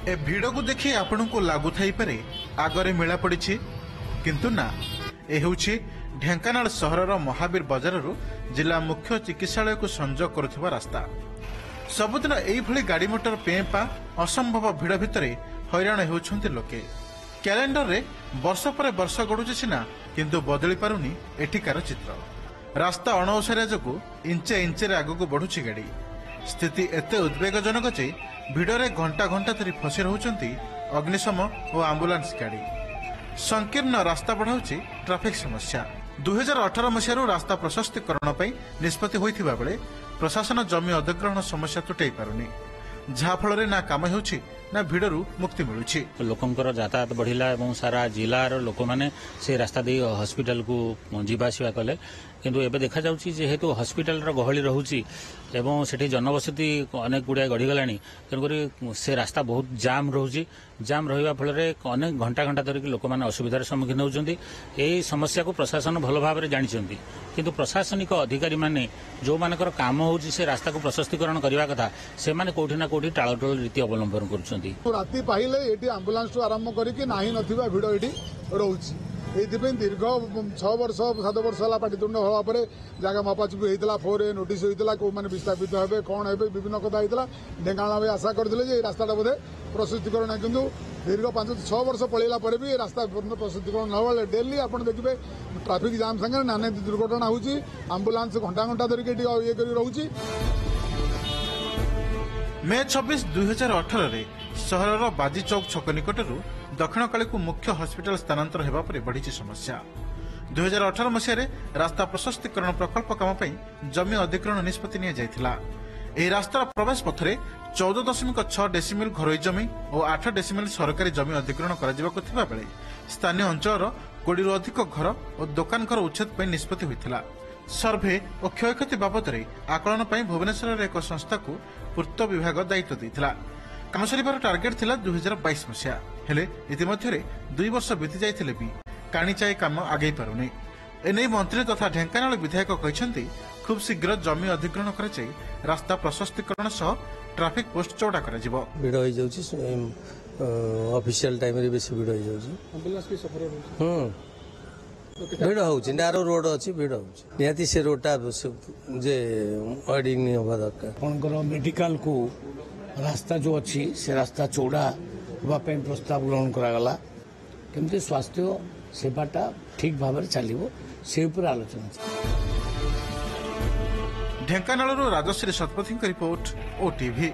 ए भिड़ को देखि आपण को लागू थाई पारे आगरे मेला पड़ी किंतु ना ए होछि ढेंकानाल सहरर महावीर बजार जिला मुख्य चिकित्सालय को संजोग करुवा रास्ता। सबुदिन एइभଳି गाड़ी मोटर पेपा असंभव भिड़ भितरे हैरान होउछन्ति लोके। कैलेंडर रे वर्ष पर वर्ष गडुछि सिना किंतु बदली पारुनी एठिकार चित्र। रास्ता अणओसारिया जोगु इंचे इंचे आगक बढ़ुछि गाड़ी। स्थिति एते उद्वेगजनक जे भिड़रे घंटा घंटा धरी फसी रहउछन्ति अग्निशम और आंबुलांस गाड़ी। संकीर्ण रास्ता बढ़ाउछि ट्रैफिक समस्या। 2018 मसीह रास्ता प्रशस्तीकरण पर निष्पत्ति होइथिबा बेले प्रशासन जमी अधिग्रहण समस्या तुटाई पारुनी, जहाँफल ना काम होउछि ना भिड़रू मुक्ति मिलुछि। लोकंकर यातायात बढ़िला और सारा जिलार लोक मैंने से रास्ता दे हॉस्पिटल को जीवासवा कले किंतु एबे देखा जाउछि जेहेतु हॉस्पिटल गहली रहुछि एवं सेठी जनबसति अनेक गुड़िया गढ़ीगलानी तेणुक से रास्ता बहुत जाम रोचे। जाम रहा फल अनेक घंटा घंटा धरिक लोक मैंने असुविधार सम्मुखीन होती। यही समस्या को प्रशासन भल भाव में जानी किंतु प्रशासनिक अधिकारी माने जो मानकर काम होउछि से रास्ता को प्रशस्तीकरण करने कथा से माने कोठी ना कोठी टालटोल रीति अवलंबन करुछन्ति। राति पाइले एटी एम्बुलेंस आरंभ करके नाही नथिबा भिड़ एटी रोछि। दीर्घ 6 वर्ष 7 वर्ष है पाटितुंड हवा पर जगह मापाचुपी होता 4A नोटिस होता कौ मैंने विस्थापित हे कौन हे विभिन्न कथा होता। ढेंकानाल भाई आशा करते रास्ता बोधे प्रशस्तीकरण किंतु दीर्घ 5-6 वर्ष पलैला भी रास्ता प्रशस्तीकरण न डेली आप देखिए ट्राफिक जाम संगे नाना दुर्घटना होची। आंबुलांस घंटा घंटा धरिक ये रोचे। मे 26, 2018 रे सहरर बाजी चौक छक निकटरू दक्षिण काली को मुख्य हॉस्पिटल स्थानांतर हेबा परे बढ़ी समस्या। 2018 मसीह रास्ता प्रशस्तीकरण प्रकल्प काम पर जमी अधिग्रहण निष्पत्ति निया जायथिला। एही रास्तार प्रवेश पथरे 14.6 डेसिमिल घरोई जमी और 8 डेसिमिल सरकारी जमी अधिग्रहण कराजिबाको थिबा बेले स्थानीय अंचलर 20 अधिक घर और दुकान घर उच्छेद पर निष्पत्ति होइथिला। सर्भे और क्षयक्षति बाबद आकलन पर भुवनेश्वर एक संस्था को पूर्त विभाग दायित्व देइथिला। काम सरिबार टार्गेट थिला 2022 मसीहा हेले इतिमध्यरे 2 वर्ष बीती जाइथिले भी काणीचाई काम आगे पारुनी। एने मंत्री तथा ढेंकानाल विधायक कहछन्ति खूब शीघ्र जमी अधिग्रहण कराई रास्ता प्रशस्तीकरण सह ट्रैफिक पोस्ट चौड़ा कराजिबो। भिड़ हो जाउछि ऑफिशियल टाइम रे बेसी भिड़ हो जाउछि। एम्बुलेंस भी सफर होउछि। भिड़ होउछि नारो रोड अछि भिड़ होउछि निहाती से रोडटा जे वाइडिंग नहीं होबा दरकार। आपनकर मेडिकल को रास्ता जो अच्छी से रास्ता चौड़ा होगापी प्रस्ताव ग्रहण करागला केमती स्वास्थ्य सेवाटा ठीक भाव में चलो से आलोचना। Dhenkanal Rajashree Satapathy report, OTV।